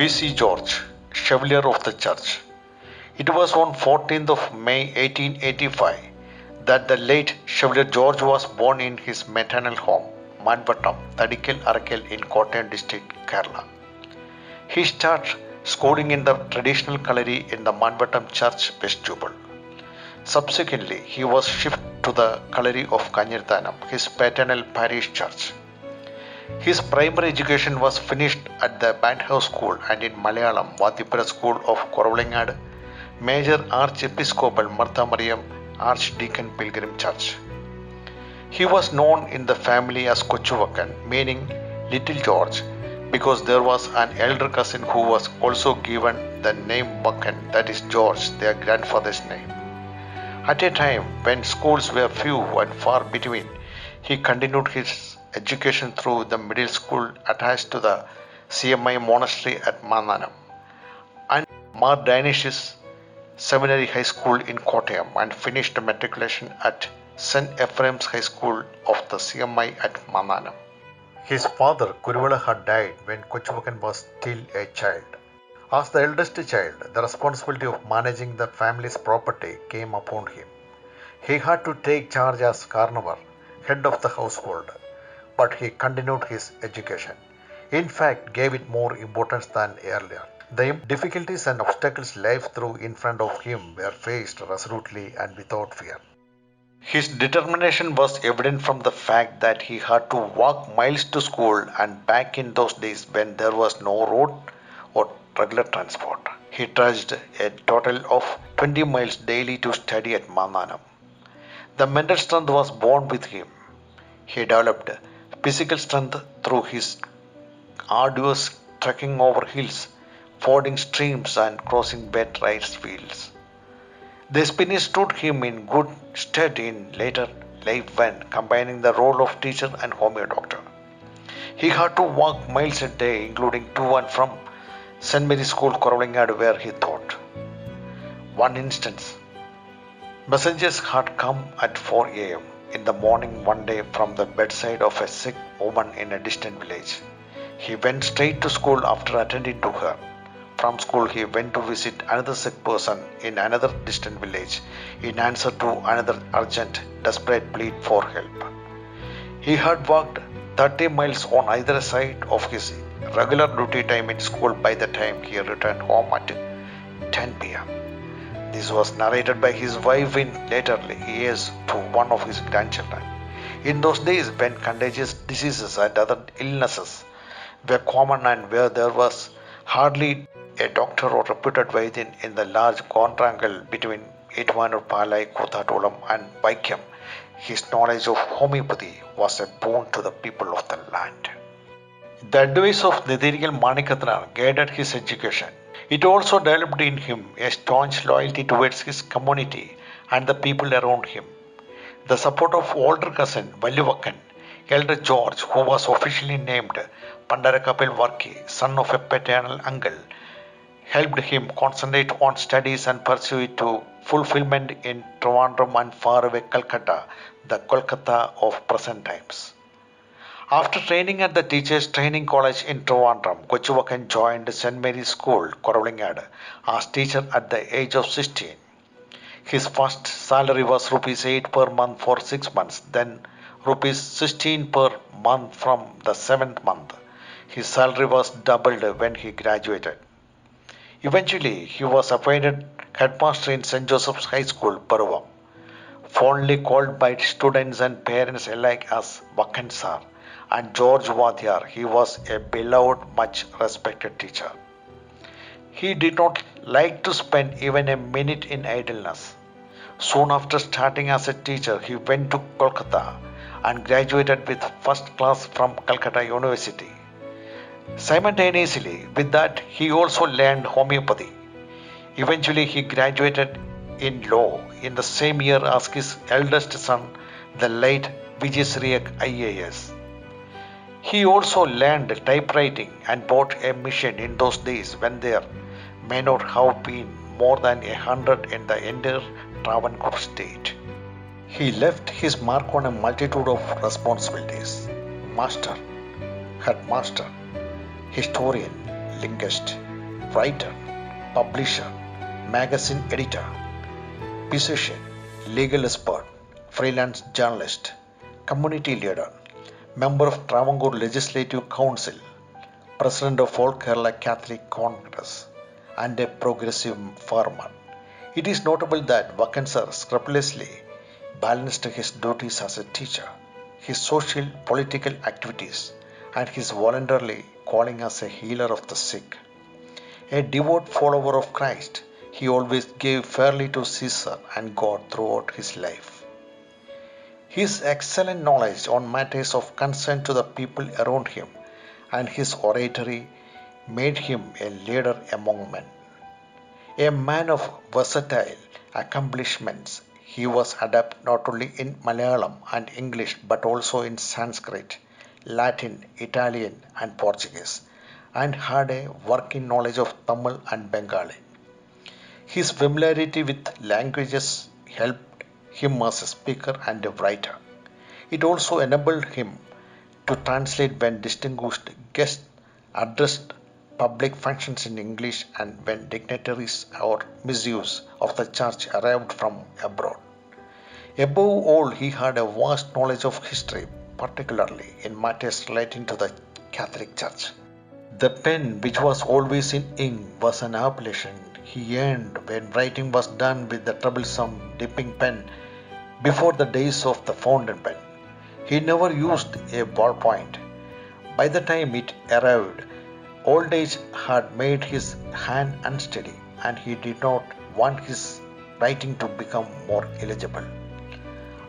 V.C.George, Chevalier of the Church. It was on 14th of May 1885 that the late Chevalier George was born in his maternal home, Manvettam Thadikkal Arakkal in Kottayam district, Kerala. He started schooling in the traditional colliery in the Manvettam Church vestibule. Subsequently, he was shifted to the colliery of Kanjirthanam, his paternal parish church. His primary education was finished at the Bandhouse School and in Malayalam, Vadakkekara School of Kuruvilla, Major Archiepiscopal Mother Mariamma Archdeacon Pilgrim Church. He was known in the family as Kochu Vakken, meaning Little George, because there was an elder cousin who was also given the name Vakken, that is George, their grandfather's name. At a time when schools were few and far between, he continued his education through the middle school attached to the CMI monastery at Mananam and Mar Danishes Seminary High School in Kottayam and finished matriculation at St. Ephraim's High School of the CMI at Mananam. His father Kuruvilla had died when Kochu Vakken was still a child. As the eldest child, the responsibility of managing the family's property came upon him. He had to take charge as carnival, head of the household, but he continued his education. In fact, gave it more importance than earlier. The difficulties and obstacles life threw in front of him were faced resolutely and without fear. His determination was evident from the fact that he had to walk miles to school and back in those days when there was no road or regular transport. He trudged a total of 20 miles daily to study at Mananam. The mental strength was born with him. He developed physical strength through his arduous trekking over hills, fording streams and crossing wet rice fields. The experience stood him in good stead in later life when combining the role of teacher and homeo doctor. He had to walk miles a day, including to and from St. Mary's School, Kuruvilla, where he taught. One instance, messengers had come at 4 a.m. in the morning one day from the bedside of a sick woman in a distant village. He went straight to school after attending to her. From school, he went to visit another sick person in another distant village in answer to another urgent, desperate plea for help. He had walked 30 miles on either side of his regular duty time in school by the time he returned home at 10 p.m. This was narrated by his wife in later years to one of his grandchildren. In those days, when contagious diseases and other illnesses were common and where there was hardly a doctor or reputed Vaidyan in the large quadrangle between Edwanur, Palai, Kothatolam and Vaikam, his knowledge of homeopathy was a boon to the people of the land. The advice of Nithiriyal Manikathanar guided his education. It also developed in him a staunch loyalty towards his community and the people around him. The support of older cousin Vallu Vakken, elder George, who was officially named Pandarakapil Varki, son of a paternal uncle, helped him concentrate on studies and pursue it to fulfillment in Travancore and faraway Calcutta, the Kolkata of present times. After training at the Teachers Training College in Travancore, Kochu Vakken joined St. Mary's School, Kuruvilla, as teacher at the age of 16. His first salary was rupees 8 per month for 6 months, then rupees 16 per month from the 7th month. His salary was doubled when he graduated. Eventually, he was appointed headmaster in St. Joseph's High School, Paruvam. Fondly called by students and parents alike as Vakken Sir and George Vadyar, he was a beloved, much respected teacher. He did not like to spend even a minute in idleness. Soon after starting as a teacher, he went to Kolkata and graduated with first class from Calcutta University. Simultaneously with that, he also learned homeopathy. Eventually, he graduated in law in the same year as his eldest son, the late V.C.George IAS. He also learned typewriting and bought a machine in those days when there may not have been more than 100 in the entire Travancore state. He left his mark on a multitude of responsibilities: master, headmaster, historian, linguist, writer, publisher, magazine editor, physician, legal expert, freelance journalist, community leader, member of Travancore Legislative Council, president of All Kerala Catholic Congress, and a progressive farmer. It is notable that Vakken sir scrupulously balanced his duties as a teacher, his social political activities, and his voluntarily calling as a healer of the sick. A devout follower of Christ, he always gave fairly to Caesar and God throughout his life. His excellent knowledge on matters of concern to the people around him and his oratory made him a leader among men. A man of versatile accomplishments, he was adept not only in Malayalam and English but also in Sanskrit, Latin, Italian, and Portuguese, and had a working knowledge of Tamil and Bengali. His familiarity with languages helped him as a speaker and a writer. It also enabled him to translate when distinguished guests addressed public functions in English and when dignitaries or misuse of the church arrived from abroad. Above all, he had a vast knowledge of history, particularly in matters relating to the Catholic Church. The pen, which was always in ink, was an appellation he earned when writing was done with the troublesome dipping pen before the days of the fountain pen. He never used a ballpoint. By the time it arrived, old age had made his hand unsteady, and he did not want his writing to become more illegible.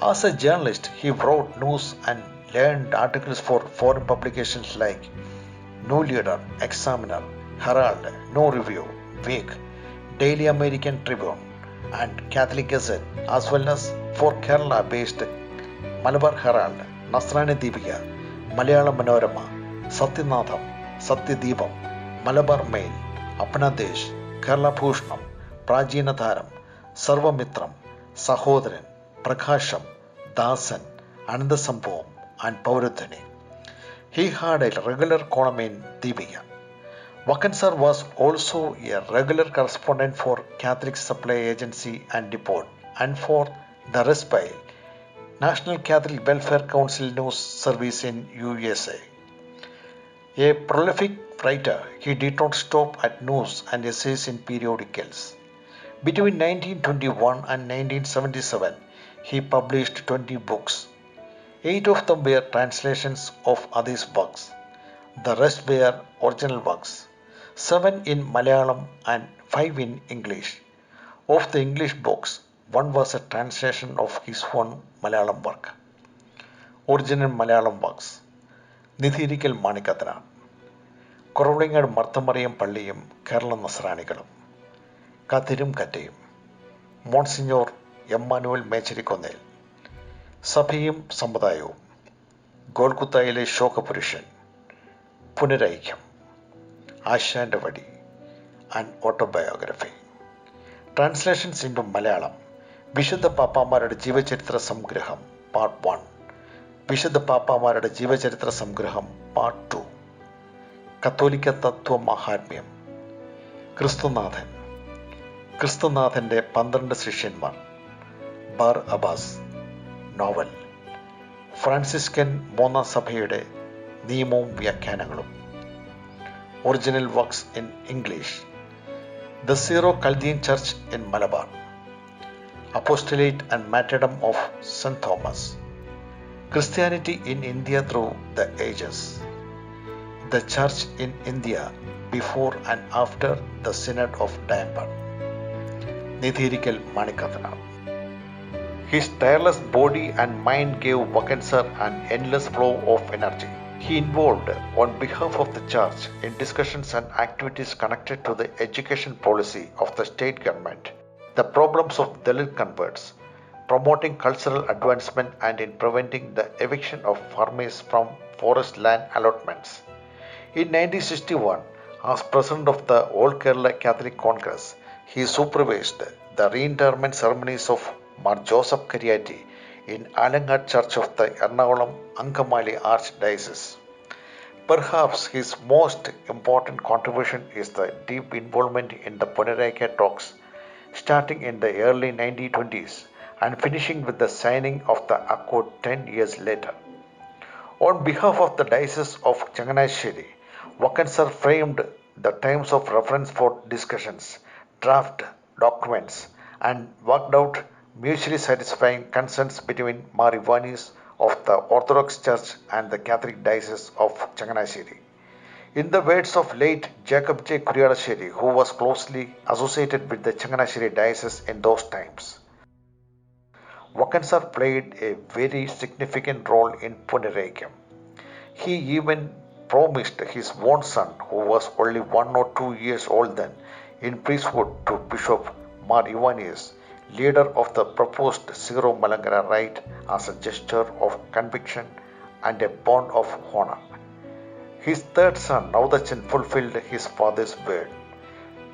As a journalist, he wrote news and learned articles for foreign publications like New Leader, Examiner, Herald, New Review, Week, Daily American Tribune, and Catholic Gazette, as well as for Kerala-based Malabar Herald, Nasrani Deepika, Malayalam Manorama, Satyanadham, Satyadeepam, Malabar Mail, Apanadesh, Kerala Bhushanam, Prajinatharam, Sarvamitram, Sahodran, Prakasham, Dasan, Anandasambhavam, and Pauradhani. He had a regular column in Deepika. Vakken sir was also a regular correspondent for Catholic Supply Agency and Depot and for the Respite, National Catholic Welfare Council News Service in USA. A prolific writer, he did not stop at news and essays in periodicals. Between 1921 and 1977, he published 20 books. 8 of them were translations of others' works. The rest were original works, 7 in Malayalam and 5 in English. Of the English books, one was a translation of his own Malayalam work. Original Malayalam works: Nithirikal Manikadana, Kuruvilla and Mother Mariamma Palliyum Kerala Nasranikalum, Kathirum Kattayum, Monsignor Emmanuel Mechirikonel, Sabhayum Sampradayavum, Golkuthayile Shokapurushan, Puniraikyam, Ashante Vadi, and Autobiography. Translations into Malayalam: വിശുദ്ധ പാപ്പാമാരുടെ ജീവചരിത്ര സംഗ്രഹം part 1, വിശുദ്ധ പാപ്പാമാരുടെ ജീവചരിത്ര സംഗ്രഹം part 2, കത്തോലിക്ക തത്വ മഹാത്മ്യം, ക്രിസ്തുനാഥൻ, ക്രിസ്തുനാഥൻ്റെ 12 ശിഷ്യന്മാർ, bar Abbas, novel, Franciscan മൂന്നാം സഭയുടെ നിയമവും വ്യാഖ്യാനങ്ങളും. Original works in English: the Syro Chaldean church in Malabar, Apostolate and Martyrdom of St. Thomas, Christianity in India through the ages, the Church in India before and after the Synod of Diamond, Nithirikal Manikadana. His tireless body and mind gave Vakken sir an endless flow of energy. He involved on behalf of the Church in discussions and activities connected to the education policy of the state government, the problems of Dalit converts, promoting cultural advancement and in preventing the eviction of farmers from forest land allotments. In 1961, as president of the All Kerala Catholic Congress, he supervised the reinterment ceremonies of Mar Joseph Cariati in Alangat Church of the Ernakulam Ankamali Archdiocese. Perhaps his most important contribution is the deep involvement in the Punaraika talks, starting in the early 1920s and finishing with the signing of the accord 10 years later. On behalf of the Diocese of Changanasheri, Vakken sir framed the terms of reference for discussions, draft documents, and worked out mutually satisfying consents between Marivanis of the Orthodox Church and the Catholic Diocese of Changanasheri. In the words of late Jacob J. Kurialasheri, who was closely associated with the Changanasheri Diocese in those times, Vakken sir played a very significant role in Punaraikam. He even promised his own son, who was only 1 or 2 years old then, in priesthood to Bishop Mar Ivanius, leader of the proposed Zero Malangara rite, as a gesture of conviction and a bond of honor. His third son, Naudachan, fulfilled his father's word.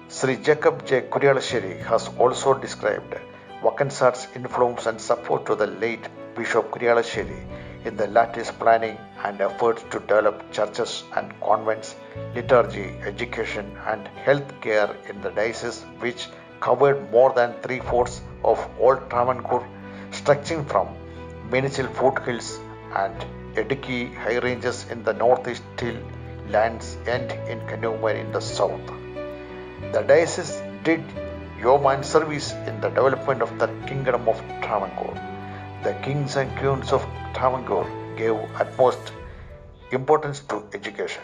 Sri Jacob J. Kurialasheri has also described Vakken sir's influence and support to the late Bishop Kurialasheri in the latter's planning and efforts to develop churches and convents, liturgy, education, and health care in the diocese, which covered more than three-fourths of all Travancore, stretching from Menichil foothills and Ediki high ranges in the northeast till lands end in Kanyakumari in the south. The diocese did yeoman service in the development of the kingdom of Travancore. The kings and queens of Travancore gave utmost importance to education.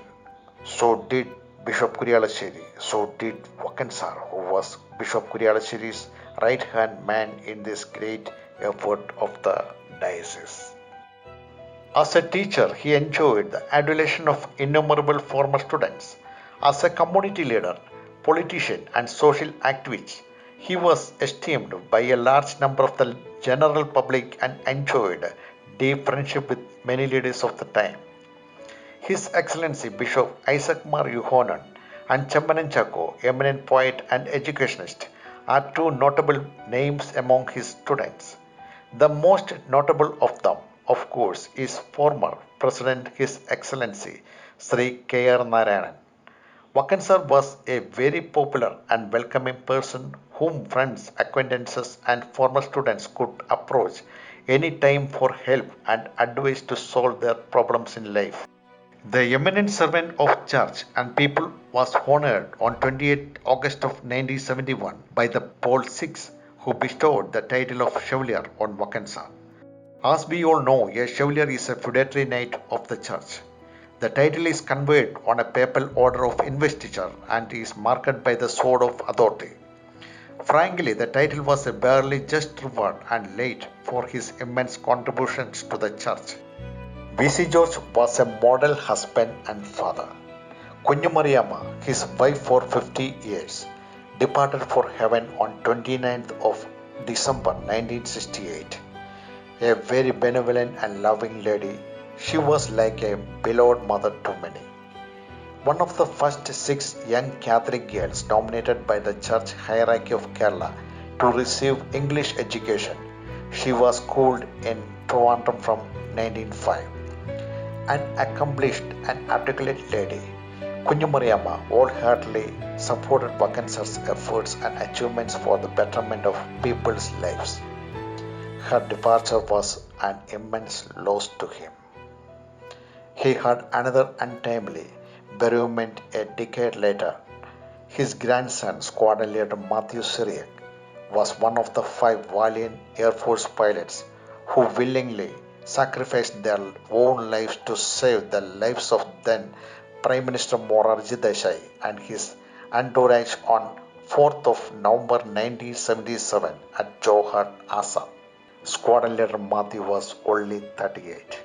So did Bishop Kurialasheri, so did Vakken sir, who was Bishop Kurialasheri's right-hand man in this great effort of the diocese. As a teacher, he enjoyed the adulation of innumerable former students. As a community leader, politician, and social activist, he was esteemed by a large number of the general public and enjoyed deep friendship with many leaders of the time. His Excellency Bishop Isaac Mar Yohanan and Chambanan Chako, eminent poet and educationist, are two notable names among his students. The most notable of them, of course, is former President His Excellency Sri K.R. Narayanan. Vakken sir was a very popular and welcoming person whom friends, acquaintances, and former students could approach any time for help and advice to solve their problems in life. The eminent servant of church and people was honored on 28 August of 1971 by the Paul VI, who bestowed the title of Chevalier on Vakken sir. As we all know, a Chevalier is a feudatory knight of the church. The title is conferred on a papal order of investiture and is marked by the sword of authority. Frankly, the title was a barely just reward and late for his immense contributions to the church. V.C.George was a model husband and father. Kochu Mariamma, his wife for 50 years, departed for heaven on 29th of December 1968. A very benevolent and loving lady, she was like a beloved mother to many. One of the first 6 young Catholic girls nominated by the church hierarchy of Kerala to receive English education, she was schooled in Travancore from 1905. An accomplished and articulate lady, Kochu Mariamma wholeheartedly supported Vakken sir's efforts and achievements for the betterment of people's lives. Her departure was an immense loss to him. He had another untimely bereavement a decade later. His grandson, Squadron Leader Matthew Cyriac, was one of the 5 valiant Air Force pilots who willingly sacrificed their own lives to save the lives of then Prime Minister Morarji Desai and his entourage on 4th of November 1977 at Johar, Assam. Squadron Leader Matthew was only 38.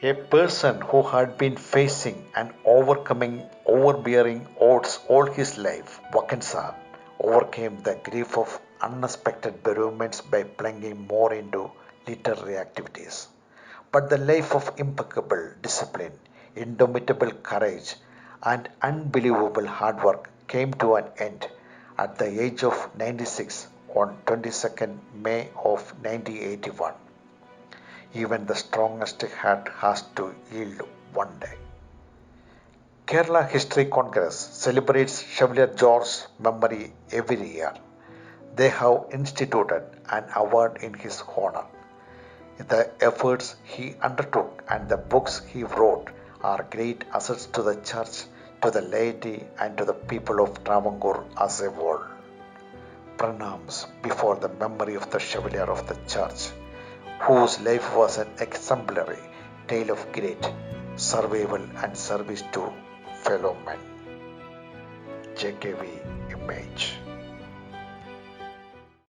A person who had been facing and overcoming overbearing odds all his life, Vakken sir overcame the grief of unexpected bereavements by plunging more into literary activities. But the life of impeccable discipline, indomitable courage, and unbelievable hard work came to an end at the age of 96 on 22nd May of 1981. Even the strongest heart has to yield one day. Kerala History Congress celebrates Chevalier George's memory every year. They have instituted an award in his honor. The efforts he undertook and the books he wrote are great assets to the church, to the laity, and to the people of Travancore as a whole. Pranams before the memory of the Chevalier of the Church, whose life was an exemplary tale of great survival and service to fellow men. JKV Image.